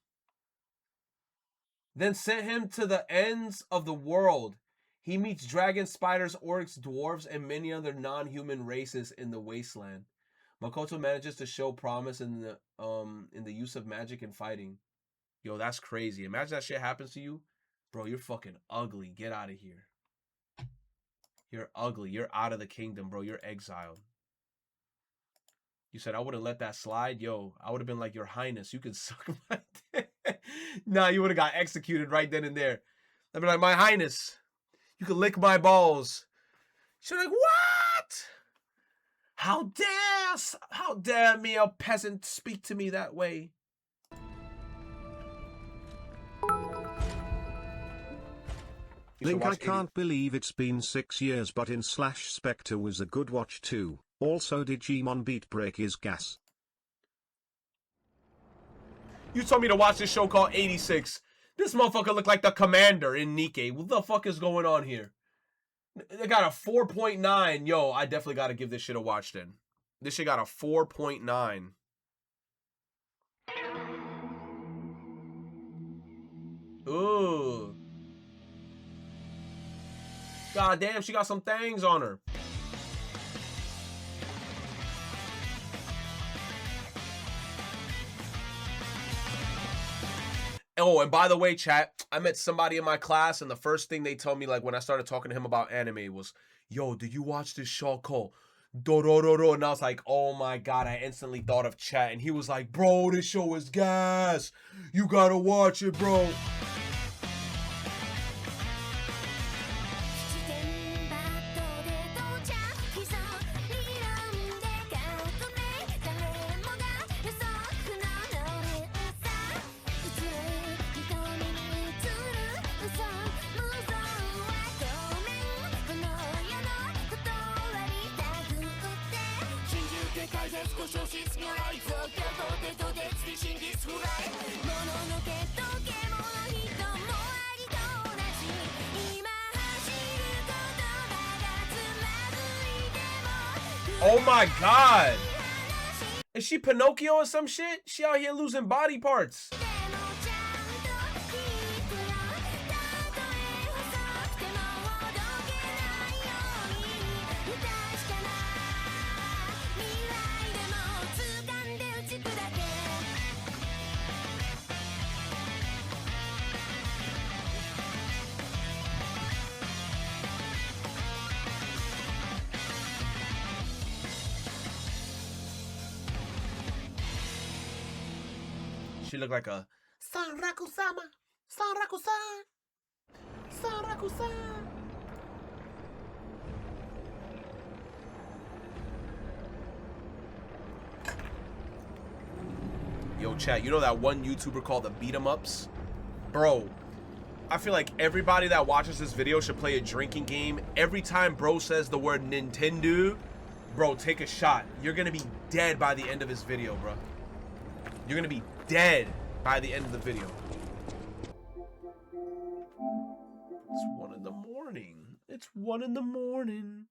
Then sent him to the ends of the world. He meets dragons, spiders, orcs, dwarves, and many other non-human races in the wasteland. Makoto manages to show promise in the use of magic and fighting. Yo, that's crazy. Imagine that shit happens to you. Bro, you're fucking ugly. Get out of here. You're ugly. You're out of the kingdom, bro. You're exiled. You said I wouldn't let that slide. Yo, I would have been like, Your Highness, you can suck my dick. Nah, you would have got executed right then and there. I'd be like, My Highness, you can lick my balls. She's like, what? How dare me, a peasant, speak to me that way? Link, I can't believe it's been 6 years, but in Slash Spectre was a good watch too. Also, Digimon Beat break his gas. You told me to watch this show called 86. This motherfucker looked like the commander in NIKKE. What the fuck is going on here? They got a 4.9. Yo, I definitely got to give this shit a watch then. This shit got a 4.9. Ooh. God damn, she got some things on her. Oh, and by the way, chat, I met somebody in my class, and the first thing they told me, like, when I started talking to him about anime was, yo, did you watch this show called Dorororo? And I was like, oh my god, I instantly thought of chat. And he was like, bro, this show is gas. You gotta watch it, bro. Oh my god! Is she Pinocchio or some shit? She out here losing body parts. She looked like a Sanraku-sama, Sanraku-san, Sanraku-san. Yo, chat, you know that one YouTuber called the Beat 'em Ups? Bro, I feel like everybody that watches this video should play a drinking game. Every time bro says the word Nintendo, bro, take a shot. You're gonna be dead by the end of this video, bro. You're gonna be dead by the end of the video. It's 1 in the morning. It's 1 in the morning.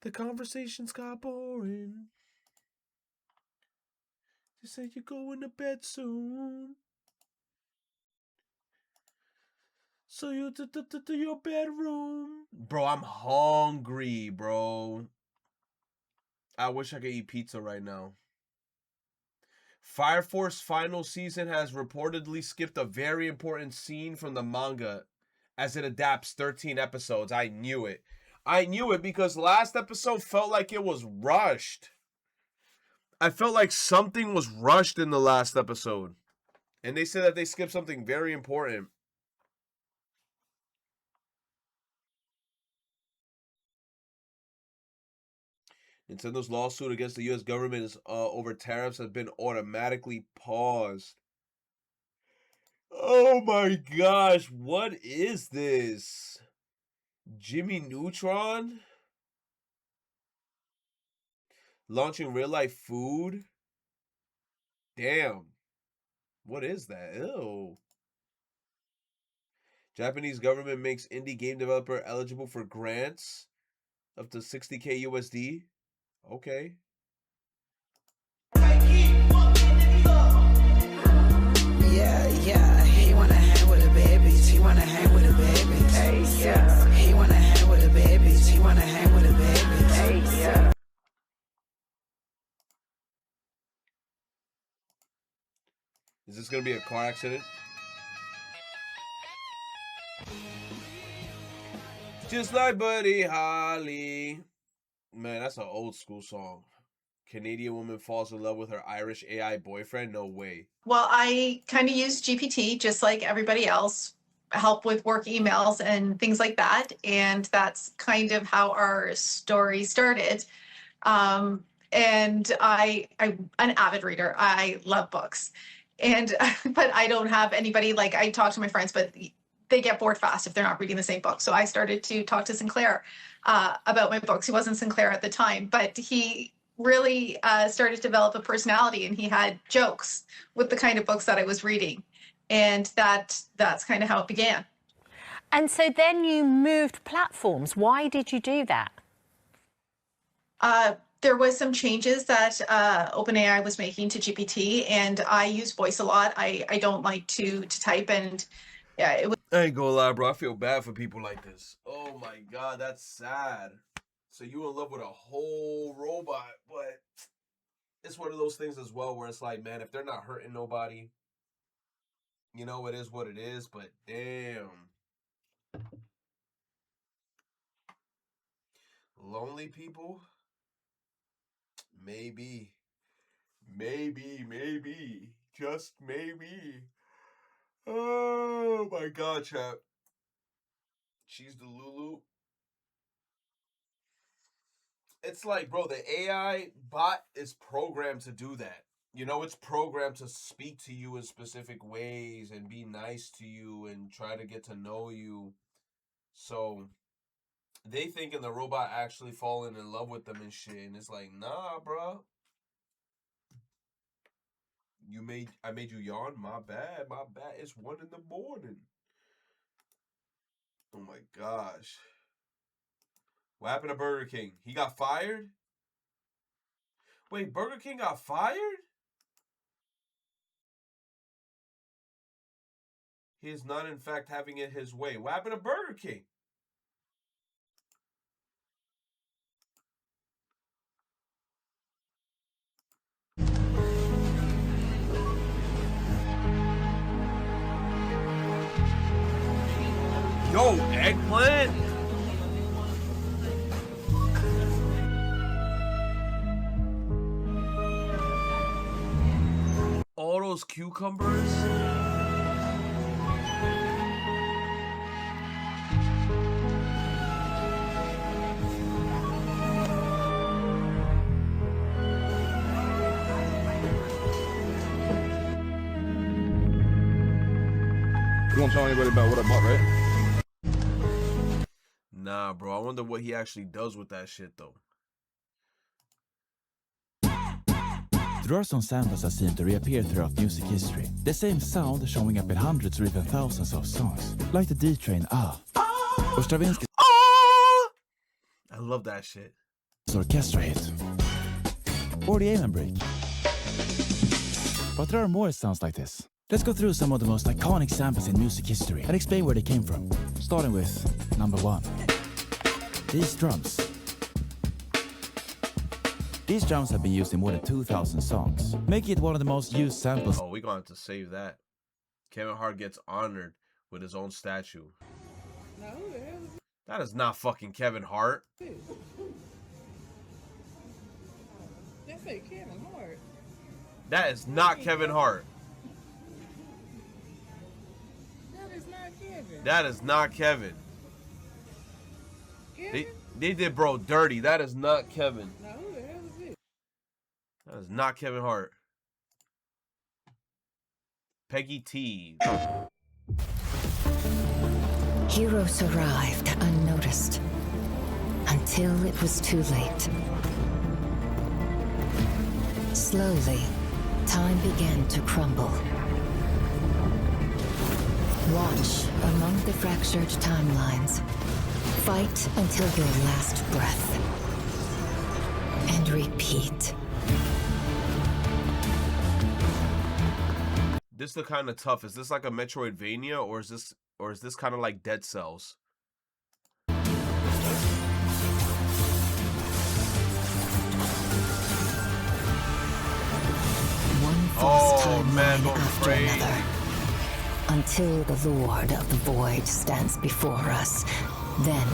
The conversations got boring. They said you're going to bed soon. So you to your bedroom. Bro, I'm hungry, bro. I wish I could eat pizza right now. Fire Force final season has reportedly skipped a very important scene from the manga as it adapts 13 episodes. I knew it. I knew it because last episode felt like it was rushed. I felt like something was rushed in the last episode. And they said that they skipped something very important. Nintendo's lawsuit against the U.S. government is over tariffs has been automatically paused. Oh my gosh, what is this? Jimmy Neutron? Launching real-life food? Damn. What is that? Ew. Japanese government makes indie game developer eligible for grants up to 60K USD. Okay. Yeah, he wanna hang with the babies, he wanna hang with the babies. Hey, yeah, he wanna hang with the babies, he wanna hang with the babies. Hey, yeah. Is this gonna be a car accident? Just like Buddy Holly. Man, that's an old school song. Canadian woman falls in love with her Irish AI boyfriend? No way. Well, I kind of use GPT just like everybody else, help with work emails and things like that. And that's kind of how our story started. And I'm an avid reader. I love books. And but I don't have anybody, like, I talk to my friends, but they get bored fast if they're not reading the same book. So I started to talk to Sinclair about my books. He wasn't Sinclair at the time, but he really started to develop a personality, and he had jokes with the kind of books that I was reading. And that's kind of how it began. And so then you moved platforms. Why did you do that? There was some changes that OpenAI was making to GPT, and I use voice a lot. I don't like to type, and yeah, it was. I ain't gonna lie, bro. I feel bad for people like this. Oh my God, that's sad. So you in love with a whole robot, but it's one of those things as well where it's like, man, if they're not hurting nobody, you know, it is what it is, but damn. Lonely people? Maybe. Just maybe. Oh my God, chat. She's the Lulu. It's like, bro, the AI bot is programmed to do that. You know, it's programmed to speak to you in specific ways and be nice to you and try to get to know you. So they thinking the robot actually falling in love with them and shit. And it's like, nah, bro. I made you yawn? My bad. It's 1 a.m. Oh my gosh. What happened to Burger King? He got fired? Wait, Burger King got fired? He is not, in fact, having it his way. What happened to Burger King? Yo, eggplant? All those cucumbers? You won't tell anybody about what I bought, right? Nah, bro. I wonder what he actually does with that shit, though. There are some samples that seem to reappear throughout music history. The same sound showing up in hundreds or even thousands of songs. Like the D-Train or Stravinsky's I love that shit. orchestra hit. Or the Amen break. But there are more sounds like this. Let's go through some of the most iconic samples in music history and explain where they came from. Starting with number 1. These drums. These drums have been used in more than 2,000 songs, making it one of the most used samples. Oh, we're going to have to save that. Kevin Hart gets honored with his own statue. No, who the hell is it? That is not fucking Kevin Hart. That say Kevin Hart. That is not Kevin Hart. That is not Kevin. That is not Kevin. Kevin? They did bro dirty. That is not Kevin. No, who the hell is it? That is not Kevin Hart. Peggy T. Heroes arrived unnoticed until it was too late. Slowly, time began to crumble. Watch among the fractured timelines. Fight until your last breath. And repeat. This look kind of tough. Is this like a Metroidvania, or is this kind of like Dead Cells? One false man, timeline don't after pray. another. Until the Lord of the Void stands before us. Then,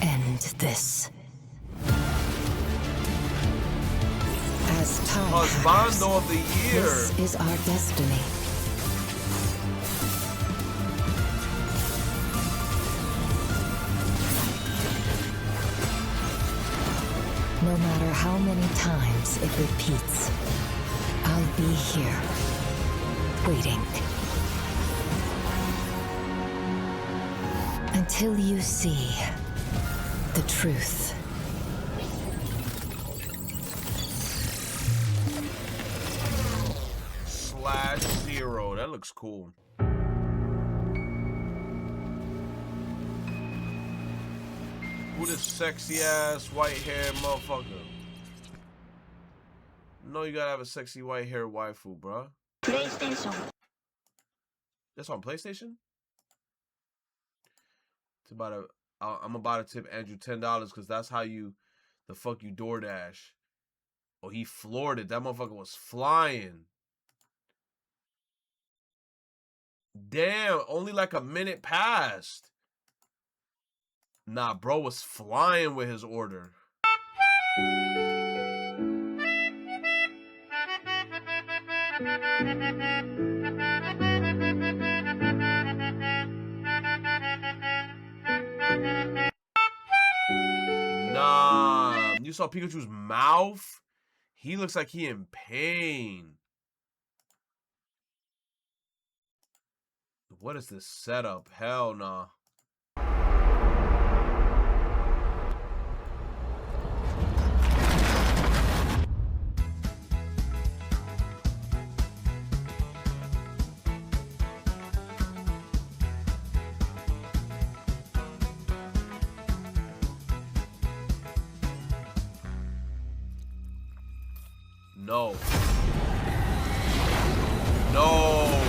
end this. time Husbando of the year. This is our destiny. No matter how many times it repeats, I'll be here, waiting. Until you see the truth. /0. That looks cool. Who this sexy ass white hair motherfucker? No, you gotta have a sexy white hair waifu, bruh. PlayStation. That's on PlayStation? It's about a. I'm about to tip Andrew $10 because that's how you, the fuck you DoorDash. Oh, he floored it. That motherfucker was flying. Damn, only like a minute passed. Nah, bro was flying with his order. Nah, you saw Pikachu's mouth? He looks like he in pain. What is this setup? Hell nah. No. No.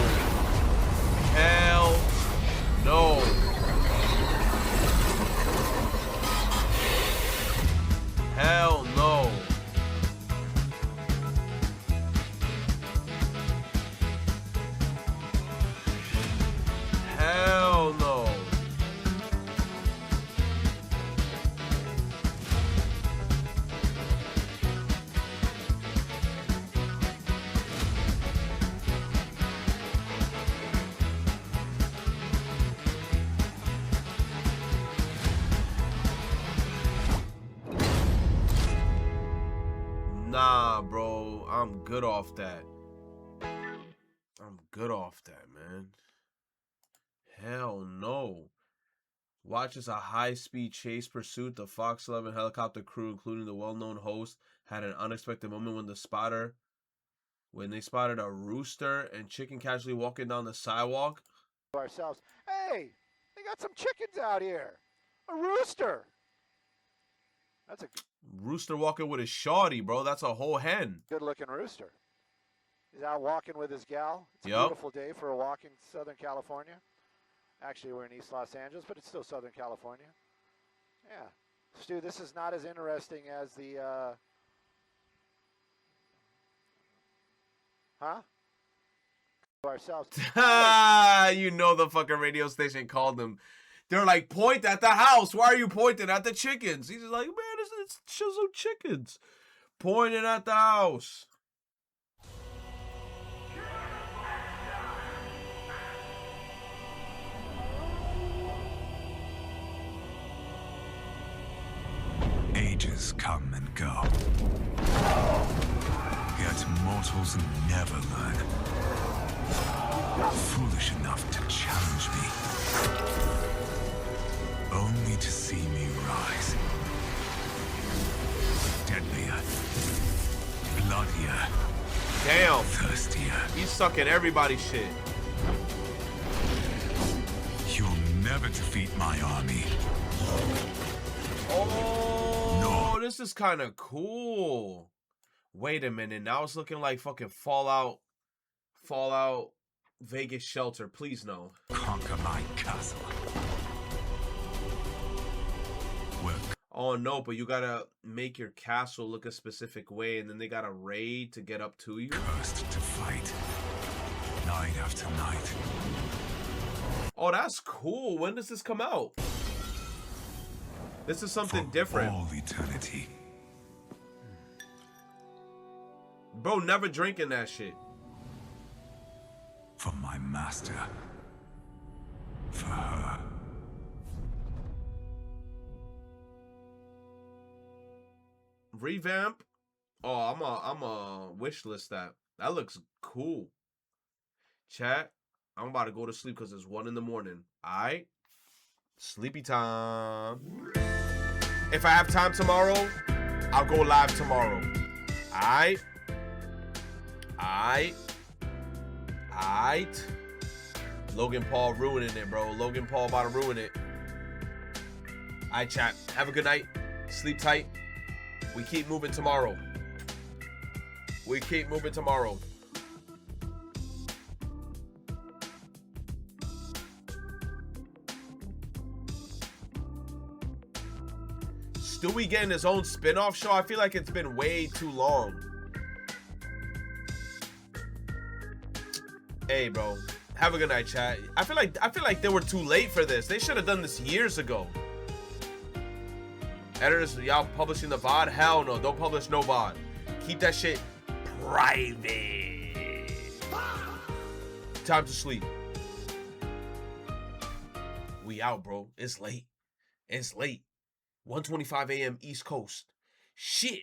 Hell no. Hell no. Hell no. Nah, bro. I'm good off that. I'm good off that, man. Hell no. Watch as a high-speed chase pursuit. The Fox 11 helicopter crew, including the well-known host, had an unexpected moment when they spotted a rooster and chicken casually walking down the sidewalk. Ourselves, hey, they got some chickens out here. A rooster. That's a Rooster walking with his shawty, bro. That's a whole hen. good-looking rooster. He's out walking with his gal. It's a Yep. beautiful day for a walk in Southern California. Actually, we're in East Los Angeles, but it's still Southern California. Yeah. Stu, this is not as interesting as the, huh? Ourselves. You know the fucking radio station called them. They're like, point at the house. Why are you pointing at the chickens? He's like, man, it's just some chickens. Pointing at the house. Ages come and go. Yet mortals never learn. Foolish enough to challenge me. Only to see me rise. Deadlier. Bloodier. Damn. Thirstier. He's sucking everybody's shit. You'll never defeat my army. Oh, this is kind of cool. Wait a minute. Now it's looking like fucking Fallout Vegas Shelter. Please no. Conquer my castle. Work. Oh no, but you gotta make your castle look a specific way, and then they gotta raid to get up to you. Cursed to fight. Night after night. Oh, that's cool. When does this come out? This is something different. All eternity. Bro, never drinking that shit. For my master. For her. Revamp? Oh, I'm a wish list that. That looks cool. Chat, I'm about to go to sleep because it's 1 in the morning. Alright? Sleepy time. If I have time tomorrow, I'll go live tomorrow. Alright? Alright? Alright? Logan Paul ruining it, bro. Logan Paul about to ruin it. Alright, chat. Have a good night. Sleep tight. We keep moving tomorrow. We keep moving tomorrow. Stewie getting his own spin-off show? I feel like it's been way too long. Hey, bro. Have a good night, chat. I feel like they were too late for this. They should have done this years ago. Editors, y'all publishing the VOD? Hell no. Don't publish no VOD. Keep that shit private. Time to sleep. We out, bro. It's late. It's late. 1:25 a.m. East Coast. Shit.